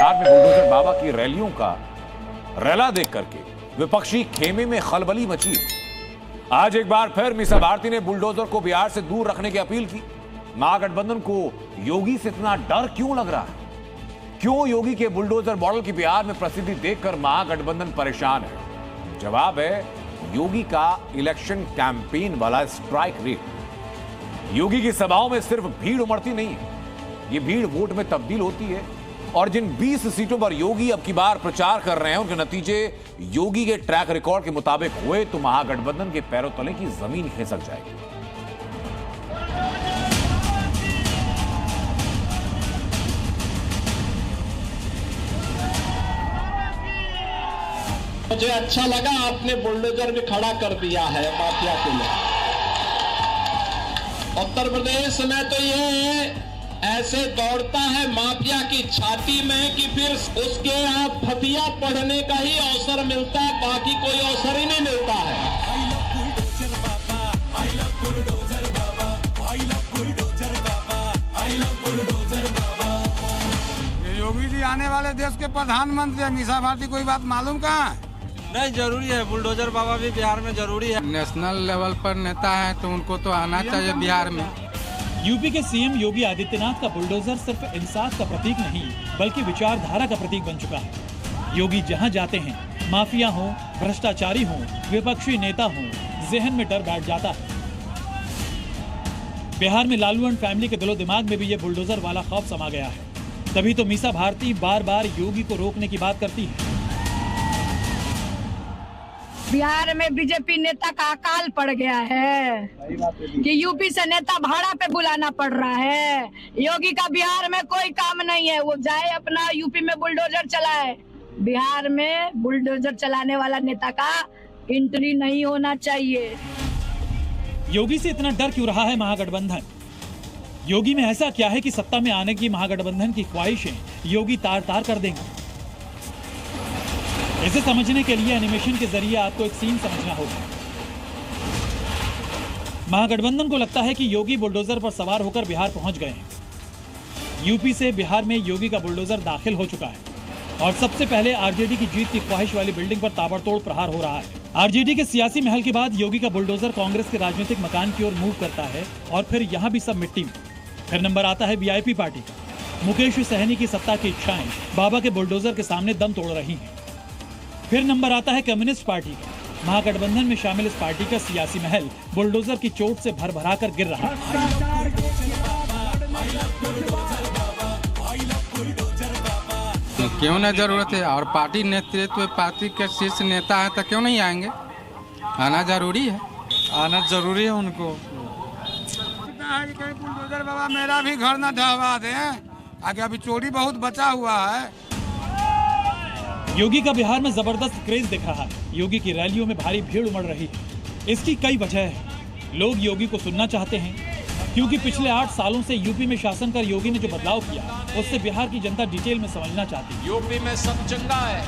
बिहार में बुलडोजर बाबा की रैलियों का रैला देख करके विपक्षी खेमे में खलबली मची है। आज एक बार फिर मीसा भारती ने बुलडोजर को बिहार से दूर रखने की अपील की। महागठबंधन को योगी से इतना डर क्यों लग रहा है? क्यों योगी के बुलडोजर मॉडल की बिहार में प्रसिद्धि देखकर महागठबंधन परेशान है? जवाब है योगी का इलेक्शन कैंपेन वाला स्ट्राइक रेट। योगी की सभाओं में सिर्फ भीड़ उमड़ती नहीं है, ये भीड़ वोट में तब्दील होती है। और जिन 20 सीटों पर योगी अब की बार प्रचार कर रहे हैं, उनके नतीजे योगी के ट्रैक रिकॉर्ड के मुताबिक हुए तो महागठबंधन के पैरों तले की जमीन खिसक जाएगी। मुझे अच्छा लगा आपने बुलडोजर भी खड़ा कर दिया है माफिया के लिए। उत्तर प्रदेश में तो ये ऐसे दौड़ता है माफिया की छाती में कि फिर उसके यहाँ फतिया पढ़ने का ही अवसर मिलता है, बाकी कोई अवसर ही नहीं मिलता है। योगी जी आने वाले देश के प्रधानमंत्री है, मीसा भारती कोई बात मालूम कहाँ है? नहीं, जरूरी है। बुलडोजर बाबा भी बिहार में जरूरी है। नेशनल लेवल पर नेता है तो उनको तो आना चाहिए बिहार में। यूपी के सीएम योगी आदित्यनाथ का बुलडोजर सिर्फ इंसाफ का प्रतीक नहीं बल्कि विचारधारा का प्रतीक बन चुका है। योगी जहां जाते हैं, माफिया हो, भ्रष्टाचारी हो, विपक्षी नेता हो, जहन में डर बैठ जाता है। बिहार में लालू एंड फैमिली के दिलो दिमाग में भी ये बुलडोजर वाला खौफ समा गया है। तभी तो मीसा भारती बार बार योगी को रोकने की बात करती है। बिहार में बीजेपी नेता का अकाल पड़ गया है कि यूपी से नेता भाड़ा पे बुलाना पड़ रहा है। योगी का बिहार में कोई काम नहीं है, वो जाए अपना यूपी में बुलडोजर चलाए। बिहार में बुलडोजर चलाने वाला नेता का एंट्री नहीं होना चाहिए। योगी से इतना डर क्यों रहा है महागठबंधन? योगी में ऐसा क्या है कि सत्ता में आने की महागठबंधन की ख्वाहिशें योगी तार तार कर देंगे? इसे समझने के लिए एनिमेशन के जरिए आपको एक सीन समझना होगा। महागठबंधन को लगता है कि योगी बुलडोजर पर सवार होकर बिहार पहुंच गए हैं। यूपी से बिहार में योगी का बुलडोजर दाखिल हो चुका है और सबसे पहले आरजेडी की जीत की ख्वाहिश वाली बिल्डिंग पर ताबड़तोड़ प्रहार हो रहा है। आरजेडी के सियासी महल के बाद योगी का बुलडोजर कांग्रेस के राजनीतिक मकान की ओर मूव करता है और फिर यहाँ भी सब मिट्टी में। फिर नंबर आता है वीआईपी पार्टी का। मुकेश सहनी की सत्ता की इच्छाएं बाबा के बुलडोजर के सामने दम तोड़ रही हैं। फिर नंबर आता है कम्युनिस्ट पार्टी का। महागठबंधन में शामिल इस पार्टी का सियासी महल बुलडोजर की चोट से भर कर गिर रहा है। क्यों न जरूरत है? और पार्टी नेतृत्व, पार्टी के शीर्ष नेता है तो क्यों नहीं आएंगे? आना जरूरी है। आना जरूरी है उनको। बुलडोजर बाबा मेरा भी घर न ढहवा दे, आगे अभी चोरी बहुत बचा हुआ है। योगी का बिहार में जबरदस्त क्रेज दिख रहा है। योगी की रैलियों में भारी भीड़ उमड़ रही है। इसकी कई वजह है। लोग योगी को सुनना चाहते हैं क्योंकि पिछले 8 सालों से यूपी में शासन कर योगी ने जो बदलाव किया उससे बिहार की जनता डिटेल में समझना चाहती है। यूपी में सब चंगा है।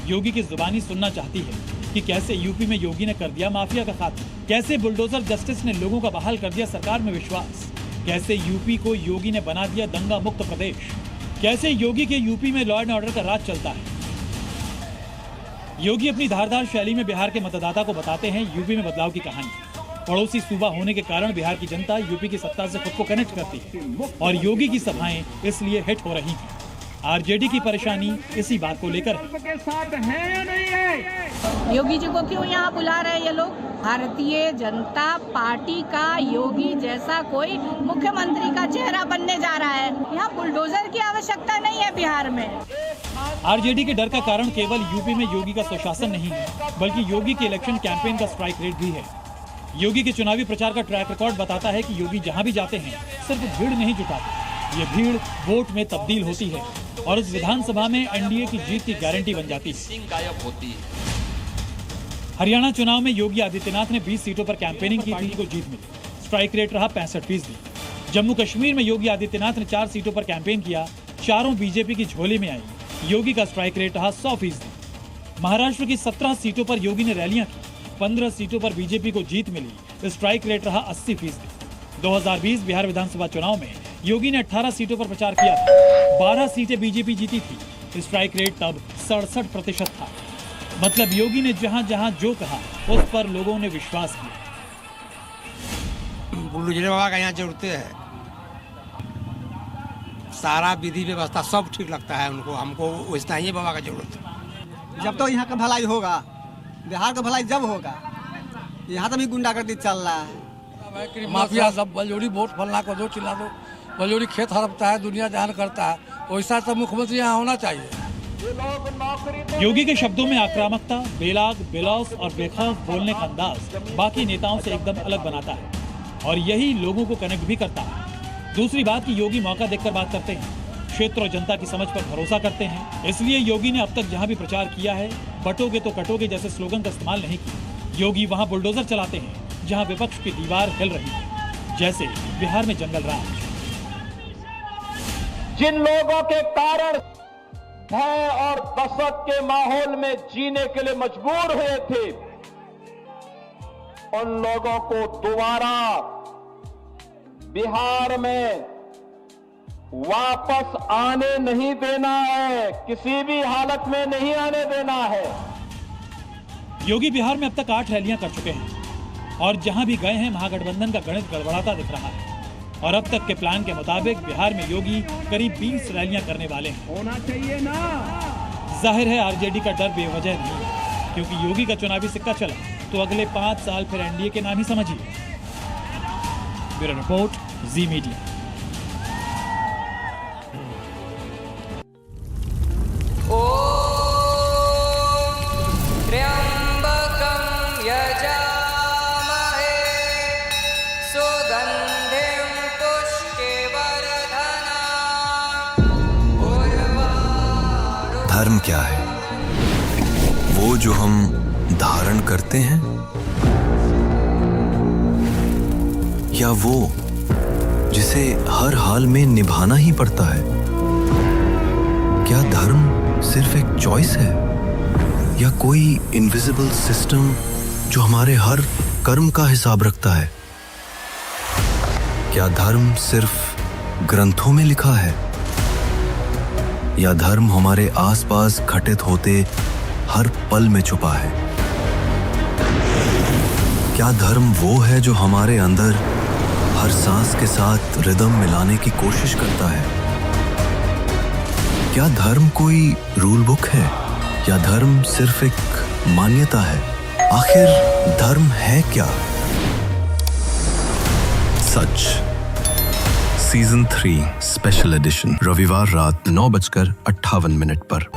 योगी की जुबानी सुनना चाहती है कि कैसे यूपी में योगी ने कर दिया माफिया का खात्मा, कैसे बुलडोजर जस्टिस ने लोगों का बहाल कर दिया सरकार में विश्वास, कैसे यूपी को योगी ने बना दिया दंगा मुक्त प्रदेश, कैसे योगी के यूपी में लॉ एंड ऑर्डर का राज चलता है। योगी अपनी धारदार शैली में बिहार के मतदाता को बताते हैं यूपी में बदलाव की कहानी। पड़ोसी सूबा होने के कारण बिहार की जनता यूपी की सत्ता से खुद को कनेक्ट करती है और योगी की सभाएं इसलिए हिट हो रही हैं। आरजेडी की परेशानी इसी बात को लेकर है। योगी जी को क्यों यहाँ बुला रहे हैं ये लोग? भारतीय जनता पार्टी का योगी जैसा कोई मुख्यमंत्री का चेहरा बनने जा रहा है। यहाँ बुलडोजर की आवश्यकता नहीं है बिहार में। आरजेडी के डर का कारण केवल यूपी में योगी का सुशासन नहीं है बल्कि योगी के इलेक्शन कैंपेन का स्ट्राइक रेट भी है। योगी के चुनावी प्रचार का ट्रैक रिकॉर्ड बताता है कि योगी जहां भी जाते हैं सिर्फ भीड़ नहीं जुटाते, ये भीड़ वोट में तब्दील होती है और उस विधानसभा में एनडीए की जीत की गारंटी बन जाती है। हरियाणा चुनाव में योगी आदित्यनाथ ने 20 सीटों पर कैंपेनिंग की थी, को जीत मिली। स्ट्राइक रेट रहा 65%। जम्मू कश्मीर में योगी आदित्यनाथ ने 4 सीटों पर कैंपेन किया, चारों बीजेपी की झोली में आई। योगी का स्ट्राइक रेट रहा 100%। महाराष्ट्र की 17 सीटों पर योगी ने रैलियां की, 15 सीटों पर बीजेपी को जीत मिली। स्ट्राइक रेट रहा 80%। 2020 बिहार विधानसभा चुनाव में योगी ने 18 सीटों पर प्रचार किया था, 12 सीटें बीजेपी जीती थी। स्ट्राइक रेट तब 67% था। मतलब योगी ने जहां जहां जो कहा उस पर लोगों ने विश्वास किया। बुल्डोजर बाबा का यहाँ जरूरत है, सारा विधि व्यवस्था सब ठीक लगता है उनको, हमको वैसा ही बाबा का जरूरत है। जब तो यहाँ का भलाई होगा, बिहार का भलाई जब होगा। यहाँ तो भी गुंडागर्दी चल रहा है, माफिया सब बलजोड़ी वोट फलना को दो चिल्ला दो, बलजोड़ी खेत हड़पता है, दुनिया जहान करता है, वैसा सब मुख्यमंत्री यहाँ होना चाहिए। योगी के शब्दों में आक्रामकता, बेलाग, बेलौस और बेखौफ बोलने का अंदाज बाकी नेताओं से एकदम अलग बनाता है और यही लोगों को कनेक्ट भी करता है। दूसरी बात कि योगी मौका देखकर बात करते हैं, क्षेत्र और जनता की समझ पर भरोसा करते हैं। इसलिए योगी ने अब तक जहां भी प्रचार किया है, बटोगे तो कटोगे जैसे स्लोगन का इस्तेमाल नहीं किया। योगी वहां बुलडोजर चलाते हैं जहां विपक्ष की दीवार हिल रही है, जैसे बिहार में जंगल राज। जिन लोगों के कारण भय और दहशत के माहौल में जीने के लिए मजबूर हुए थे, उन लोगों को दोबारा बिहार में वापस आने नहीं देना है, किसी भी हालत में नहीं आने देना है। योगी बिहार में अब तक 8 रैलियां कर चुके हैं और जहां भी गए हैं महागठबंधन का गणित गड़बड़ाता दिख रहा है। और अब तक के प्लान के मुताबिक बिहार में योगी करीब 20 रैलियां करने वाले हैं। होना चाहिए ना। जाहिर है आरजेडी का डर बेवजह नहीं है, क्योंकि योगी का चुनावी सिक्का चला तो अगले 5 साल फिर एनडीए के नाम ही समझिए। ब्यूरो रिपोर्ट, जी मीडिया। धर्म क्या है? वो जो हम धारण करते हैं या वो जिसे हर हाल में निभाना ही पड़ता है? क्या धर्म सिर्फ एक चॉइस है या कोई इनविजिबल सिस्टम जो हमारे हर कर्म का हिसाब रखता है? क्या धर्म सिर्फ ग्रंथों में लिखा है या धर्म हमारे आसपास घटित होते हर पल में छुपा है? क्या धर्म वो है जो हमारे अंदर हर सांस के साथ रिदम मिलाने की कोशिश करता है? क्या धर्म कोई रूल बुक है या धर्म सिर्फ एक मान्यता है? आखिर धर्म है क्या? सच सीजन 3 स्पेशल एडिशन रविवार रात 9:58 पर।